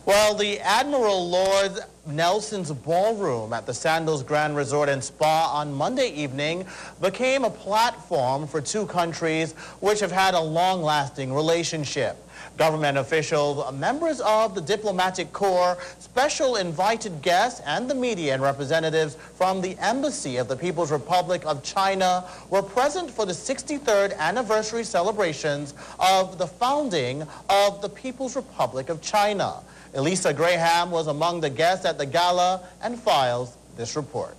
Well, the Admiral Lord Nelson's ballroom at the Sandals Grand Resort and Spa on Monday evening became a platform for two countries which have had a long-lasting relationship. Government officials, members of the diplomatic corps, special invited guests, and the media and representatives from the Embassy of the People's Republic of China were present for the 63rd anniversary celebrations of the founding of the People's Republic of China. Elisa Graham was among the guests at the gala and files this report.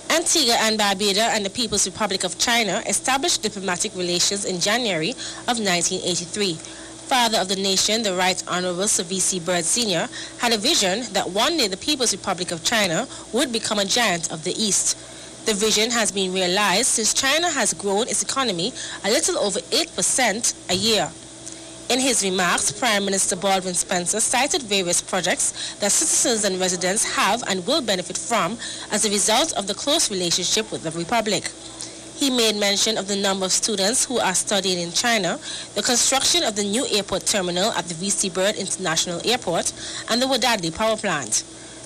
Antigua and Barbuda and the People's Republic of China established diplomatic relations in January of 1983. Father of the nation, the Right Honorable Sir V.C. Byrd Sr., had a vision that one day the People's Republic of China would become a giant of the East. The vision has been realized since China has grown its economy a little over 8% a year. In his remarks, Prime Minister Baldwin Spencer cited various projects that citizens and residents have and will benefit from as a result of the close relationship with the Republic. He made mention of the number of students who are studying in China, the construction of the new airport terminal at the V.C. Byrd International Airport, and the Wadadli power plant.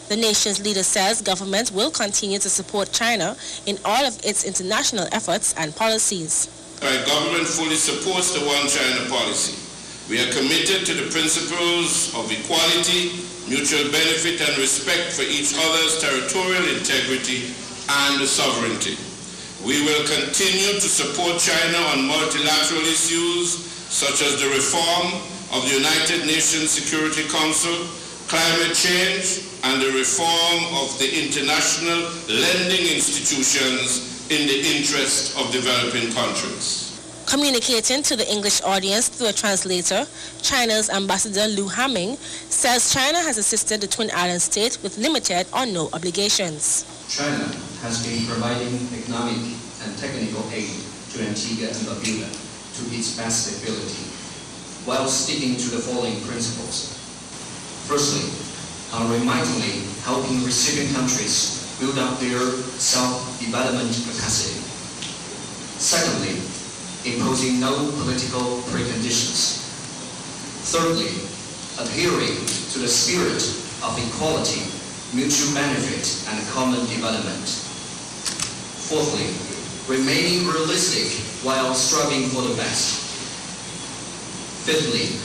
The nation's leader says government will continue to support China in all of its international efforts and policies. Our government fully supports the One China policy. We are committed to the principles of equality, mutual benefit, and respect for each other's territorial integrity and sovereignty. We will continue to support China on multilateral issues such as the reform of the United Nations Security Council, climate change, and the reform of the international lending institutions in the interest of developing countries. Communicating to the English audience through a translator, China's Ambassador Liu Hamming says China has assisted the Twin Island state with limited or no obligations. China has been providing economic and technical aid to Antigua and Barbuda to its best ability, while sticking to the following principles. Firstly, unremittingly helping receiving countries build up their self-development capacity. Secondly, imposing no political preconditions. Thirdly, adhering to the spirit of equality, mutual benefit, and common development. Fourthly, remaining realistic while striving for the best. Fifthly,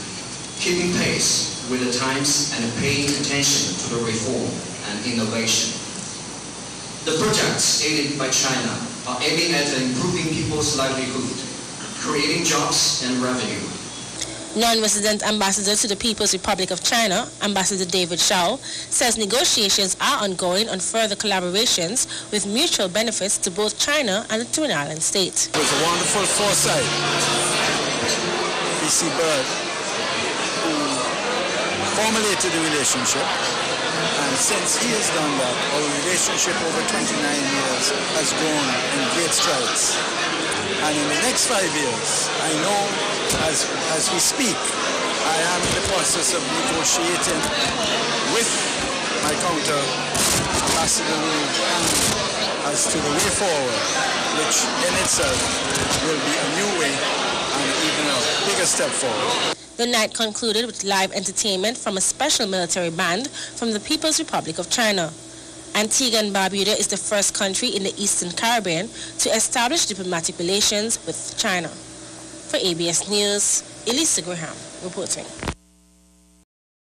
keeping pace with the times and paying attention to the reform and innovation. The projects aided by China are aiming at improving people's livelihood, creating jobs and revenue. Non-resident ambassador to the People's Republic of China, Ambassador David Shao, says negotiations are ongoing on further collaborations with mutual benefits to both China and the Twin Island state. It was a wonderful foresight. V.C. Byrd, who formulated the relationship, and since he has done that, our relationship over 29 years has grown in great strides. And in the next 5 years, I know as we speak, I am in the process of negotiating with my counter, Ambassador Liu, as to the way forward, which in itself will be a new way and even a bigger step forward. The night concluded with live entertainment from a special military band from the People's Republic of China. Antigua and Barbuda is the first country in the Eastern Caribbean to establish diplomatic relations with China. For ABS News, Elisa Graham reporting.